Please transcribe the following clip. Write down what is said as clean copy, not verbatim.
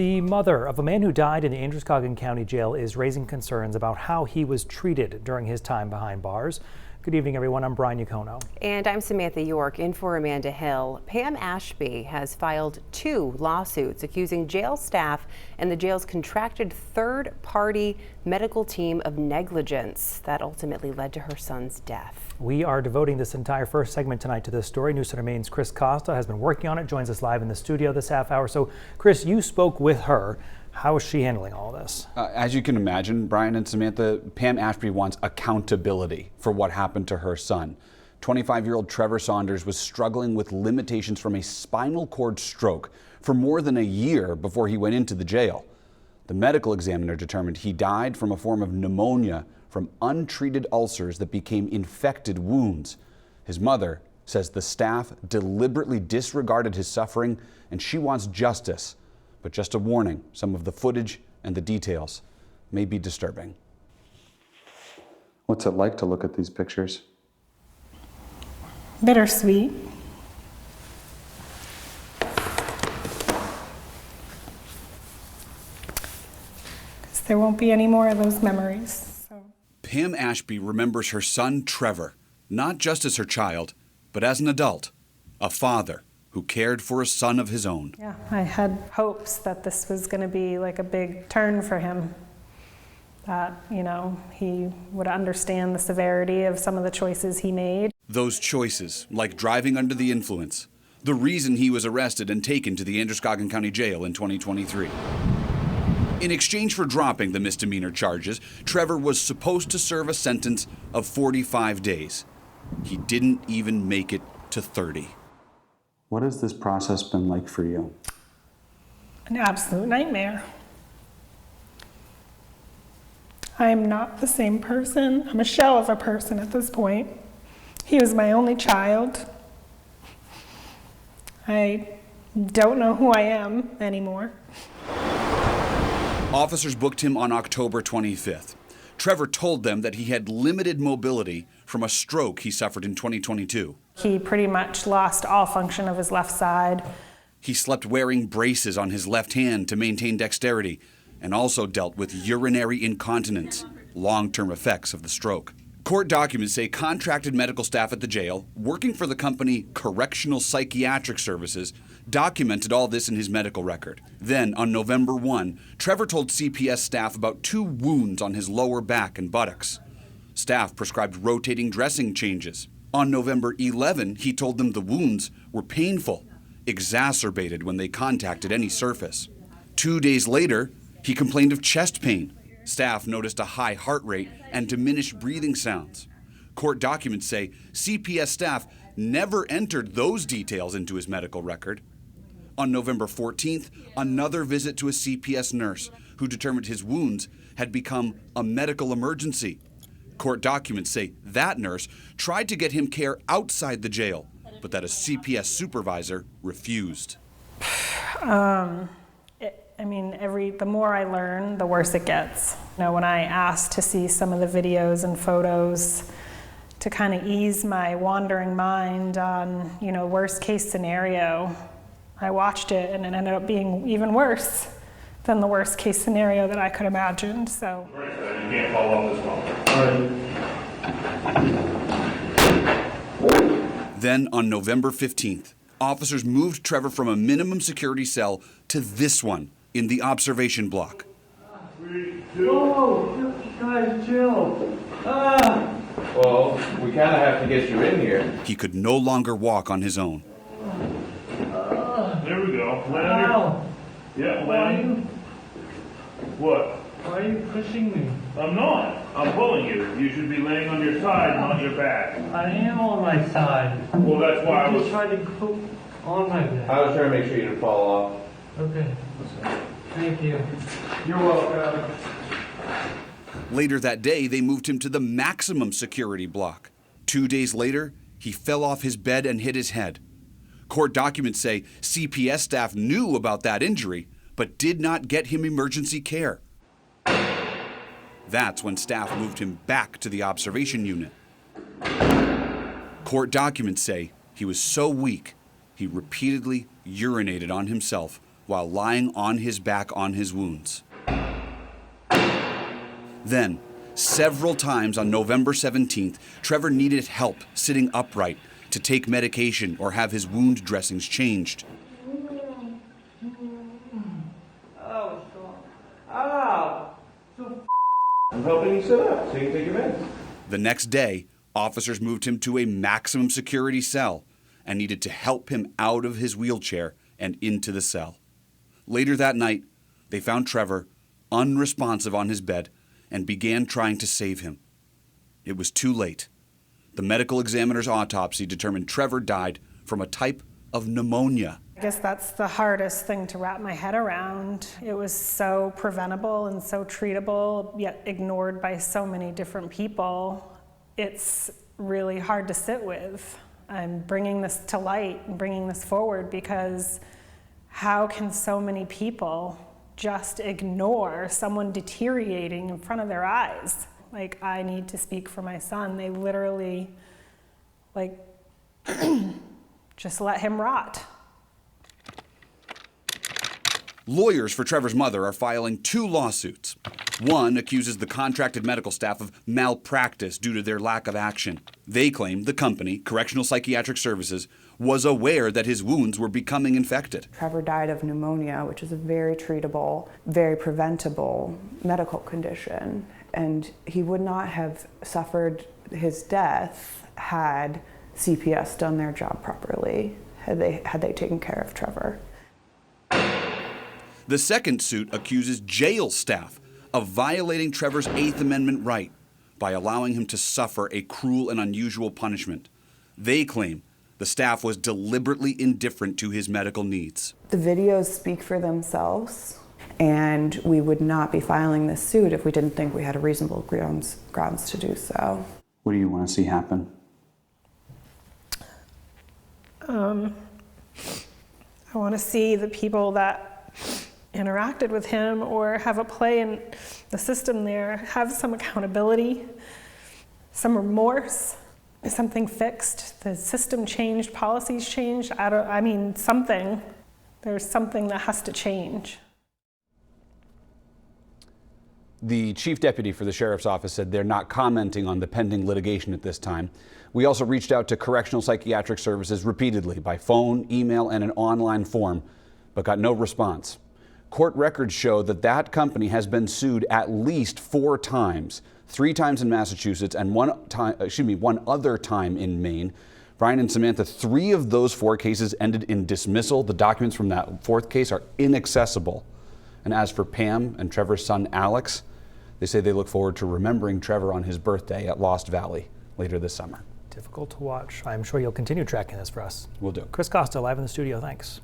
The mother of a man who died in the Androscoggin County Jail is raising concerns about how he was treated during his time behind bars. Good evening, everyone. I'm Brian Yacono. And I'm Samantha York, in for Amanda Hill. Pam Ashby has filed 2 lawsuits accusing jail staff and the jail's contracted third-party medical team of negligence that ultimately led to her son's death. We are devoting this entire first segment tonight to this story. News Center Maine's Chris Costa has been working on it, joins us live in the studio this half hour. So, Chris, you spoke with her. How is she handling all this? As you can imagine, Brian and Samantha, Pam Ashby wants accountability for what happened to her son. 25-year-old Trevor Saunders was struggling with limitations from a spinal cord stroke for more than a year before he went into the jail. The medical examiner determined he died from a form of pneumonia from untreated ulcers that became infected wounds. His mother says the staff deliberately disregarded his suffering, and she wants justice. But just a warning, some of the footage and the details may be disturbing. What's it like to look at these pictures? Bittersweet. Because there won't be any more of those memories. Pam Ashby remembers her son, Trevor, not just as her child, but as an adult, a father who cared for a son of his own. Yeah, I had hopes that this was going to be like a big turn for him, that, he would understand the severity of some of the choices he made. Those choices, like driving under the influence, the reason he was arrested and taken to the Androscoggin County Jail in 2023. In exchange for dropping the misdemeanor charges, Trevor was supposed to serve a sentence of 45 days. He didn't even make it to 30. What has this process been like for you? An absolute nightmare. I am not the same person. I'm a shell of a person at this point. He was my only child. I don't know who I am anymore. Officers booked him on October 25th. Trevor told them that he had limited mobility from a stroke he suffered in 2022. He pretty much lost all function of his left side. He slept wearing braces on his left hand to maintain dexterity, and also dealt with urinary incontinence, long-term effects of the stroke. Court documents say contracted medical staff at the jail, working for the company Correctional Psychiatric Services, documented all this in his medical record. Then, on November 1, Trevor told CPS staff about 2 wounds on his lower back and buttocks. Staff prescribed rotating dressing changes. On November 11, he told them the wounds were painful, exacerbated when they contacted any surface. 2 days later, he complained of chest pain. Staff noticed a high heart rate and diminished breathing sounds. Court documents say CPS staff never entered those details into his medical record. On November 14th, another visit to a CPS nurse who determined his wounds had become a medical emergency. Court documents say that nurse tried to get him care outside the jail, but that a CPS supervisor refused. The more I learn, the worse it gets. When I asked to see some of the videos and photos to kind of ease my wandering mind on, worst case scenario, I watched it and it ended up being even worse than the worst case scenario that I could imagine. So. You can't follow up as well. Then on November 15th, officers moved Trevor from a minimum security cell to this one in the observation block. 3, 2. Whoa, guys, chill. Well, we kind of have to get you in here. He could no longer walk on his own. There we go. Land Yeah, land. What? Why are you pushing me? I'm not. I'm pulling you. You should be laying on your side, not your back. I am on my side. Well, that's why I was trying to go on my back. I was trying to make sure you didn't fall off. Okay. Thank you. You're welcome. Later that day, they moved him to the maximum security block. 2 days later, he fell off his bed and hit his head. Court documents say CPS staff knew about that injury, but did not get him emergency care. That's when staff moved him back to the observation unit. Court documents say he was so weak, he repeatedly urinated on himself while lying on his back on his wounds. Then, several times on November 17th, Trevor needed help sitting upright to take medication or have his wound dressings changed. I'm helping you sit up so you can take your meds. The next day, officers moved him to a maximum security cell and needed to help him out of his wheelchair and into the cell. Later that night, they found Trevor unresponsive on his bed and began trying to save him. It was too late. The medical examiner's autopsy determined Trevor died from a type of pneumonia. I guess that's the hardest thing to wrap my head around. It was so preventable and so treatable, yet ignored by so many different people. It's really hard to sit with. I'm bringing this to light and bringing this forward because how can so many people just ignore someone deteriorating in front of their eyes? Like, I need to speak for my son. They literally, just let him rot. Lawyers for Trevor's mother are filing 2 lawsuits. One accuses the contracted medical staff of malpractice due to their lack of action. They claim the company, Correctional Psychiatric Services, was aware that his wounds were becoming infected. Trevor died of pneumonia, which is a very treatable, very preventable medical condition. And he would not have suffered his death had CPS done their job properly, had they taken care of Trevor. The second suit accuses jail staff of violating Trevor's 8th Amendment right by allowing him to suffer a cruel and unusual punishment. They claim the staff was deliberately indifferent to his medical needs. The videos speak for themselves, and we would not be filing this suit if we didn't think we had a reasonable grounds to do so. What do you want to see happen? I want to see the people that interacted with him or have a play in the system there have some accountability, some remorse, something fixed. The system changed, policies changed. Something. There's something that has to change. The chief deputy for the sheriff's office said they're not commenting on the pending litigation at this time. We also reached out to Correctional Psychiatric Services repeatedly by phone, email, and an online form, but got no response. Court records show that that company has been sued at least 4 times, 3 times in Massachusetts and one other time in Maine. Brian and Samantha, 3 of those 4 cases ended in dismissal. The documents from that 4th case are inaccessible. And as for Pam and Trevor's son, Alex, they say they look forward to remembering Trevor on his birthday at Lost Valley later this summer. Difficult to watch. I'm sure you'll continue tracking this for us. Will do. Chris Costa, live in the studio. Thanks.